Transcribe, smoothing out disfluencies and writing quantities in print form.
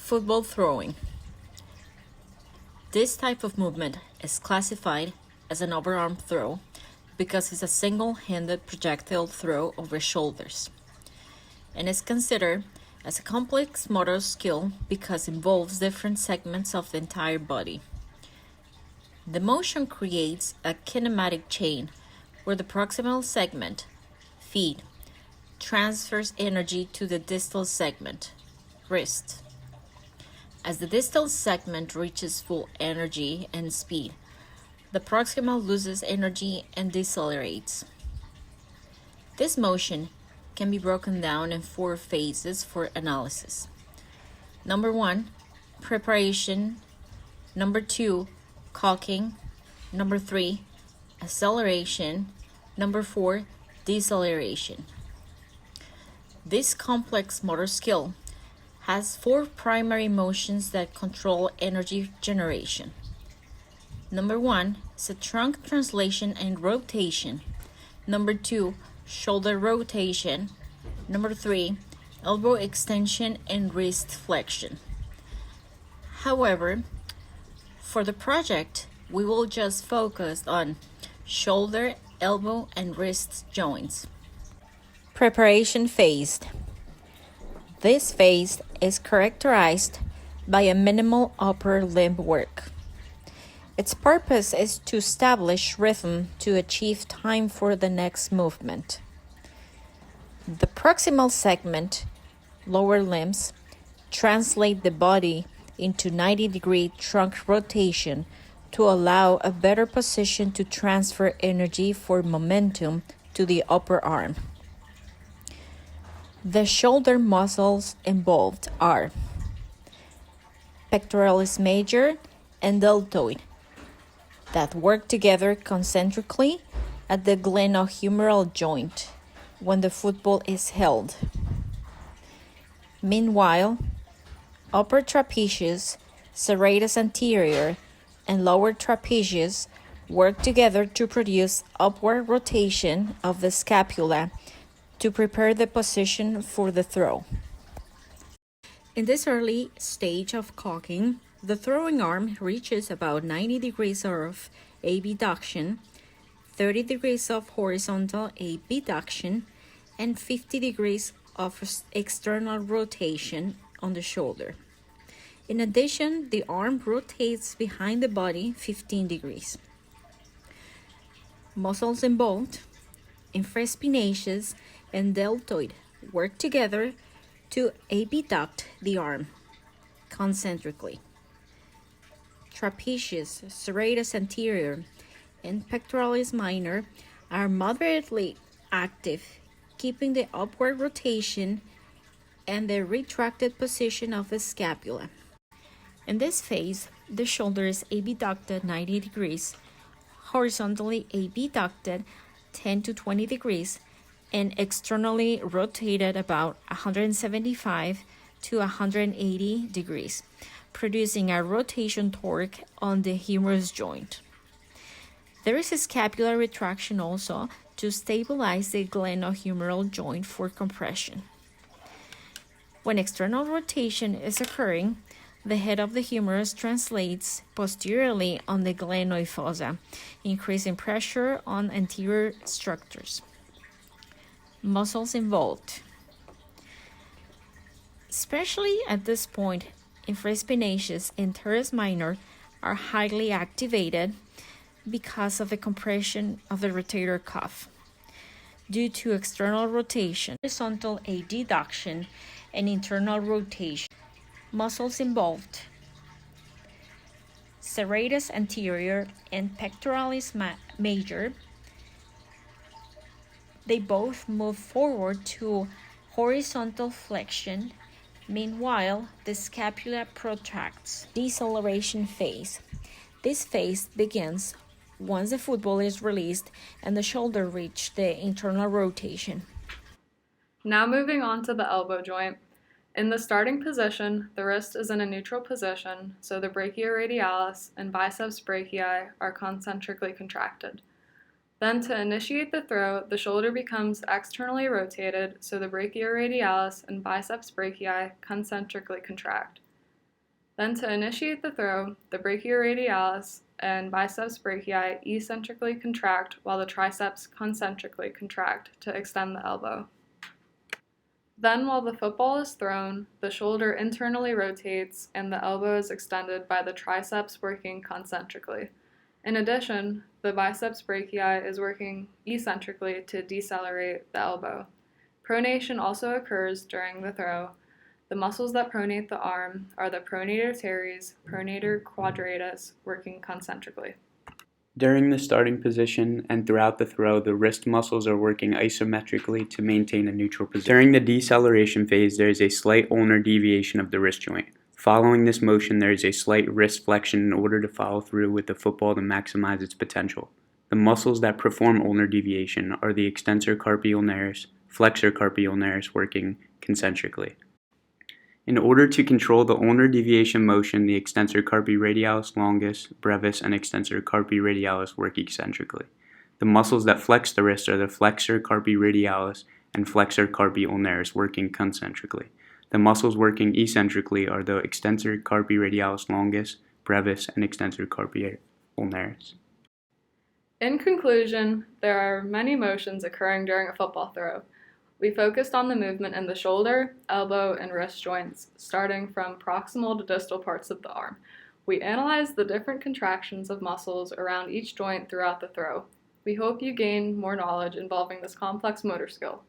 Football throwing. This type of movement is classified as an overarm throw because it's a single-handed projectile throw over shoulders, and is considered as a complex motor skill because it involves different segments of the entire body. The motion creates a kinematic chain where the proximal segment, feet, transfers energy to the distal segment, wrist. As the distal segment reaches full energy and speed, the proximal loses energy and decelerates. This motion can be broken down in 4 phases for analysis. Number 1, preparation. Number 2, caulking. Number 3, acceleration. Number 4, deceleration. This complex motor skill has 4 primary motions that control energy generation. Number 1 is a trunk translation and rotation. Number 2, shoulder rotation. Number 3, elbow extension and wrist flexion. However, for the project, we will just focus on shoulder, elbow, and wrist joints. Preparation phase. This phase is characterized by a minimal upper limb work. Its purpose is to establish rhythm to achieve time for the next movement. The proximal segment, lower limbs, translate the body into 90-degree trunk rotation to allow a better position to transfer energy for momentum to the upper arm. The shoulder muscles involved are pectoralis major and deltoid that work together concentrically at the glenohumeral joint when the football is held. Meanwhile, upper trapezius, serratus anterior, and lower trapezius work together to produce upward rotation of the scapula to prepare the position for the throw. In this early stage of caulking, the throwing arm reaches about 90 degrees of abduction, 30 degrees of horizontal abduction, and 50 degrees of external rotation on the shoulder. In addition, the arm rotates behind the body 15 degrees. Muscles involved, infraspinaceus and deltoid, work together to abduct the arm concentrically. Trapezius, serratus anterior, and pectoralis minor are moderately active, keeping the upward rotation and the retracted position of the scapula. In this phase, the shoulder is abducted 90 degrees, horizontally abducted 10 to 20 degrees, and externally rotated about 175 to 180 degrees, producing a rotation torque on the humerus joint. There is a scapular retraction also to stabilize the glenohumeral joint for compression. When external rotation is occurring, the head of the humerus translates posteriorly on the glenoid fossa, increasing pressure on anterior structures. Muscles involved. Especially at this point, infraspinaceus and teres minor are highly activated because of the compression of the rotator cuff due to external rotation, horizontal adduction, and internal rotation. Muscles involved. Serratus anterior and pectoralis major, they both move forward to horizontal flexion. Meanwhile, the scapula protracts. Deceleration phase. This phase begins once the football is released and the shoulder reaches the internal rotation. Now moving on to the elbow joint. In the starting position, the wrist is in a neutral position, so the brachioradialis and biceps brachii are concentrically contracted. Then to initiate the throw, the shoulder becomes externally rotated, so the brachioradialis and biceps brachii concentrically contract. Then to initiate the throw, the brachioradialis and biceps brachii eccentrically contract while the triceps concentrically contract to extend the elbow. Then while the football is thrown, the shoulder internally rotates and the elbow is extended by the triceps working concentrically. In addition, the biceps brachii is working eccentrically to decelerate the elbow. Pronation also occurs during the throw. The muscles that pronate the arm are the pronator teres, pronator quadratus, working concentrically. During the starting position and throughout the throw, the wrist muscles are working isometrically to maintain a neutral position. During the deceleration phase, there is a slight ulnar deviation of the wrist joint. Following this motion, there is a slight wrist flexion in order to follow through with the football to maximize its potential. The muscles that perform ulnar deviation are the extensor carpi ulnaris, flexor carpi ulnaris working concentrically. In order to control the ulnar deviation motion, the extensor carpi radialis longus, brevis, and extensor carpi radialis work eccentrically. The muscles that flex the wrist are the flexor carpi radialis and flexor carpi ulnaris working concentrically. The muscles working eccentrically are the extensor carpi radialis longus, brevis, and extensor carpi ulnaris. In conclusion, there are many motions occurring during a football throw. We focused on the movement in the shoulder, elbow, and wrist joints, starting from proximal to distal parts of the arm. We analyzed the different contractions of muscles around each joint throughout the throw. We hope you gain more knowledge involving this complex motor skill.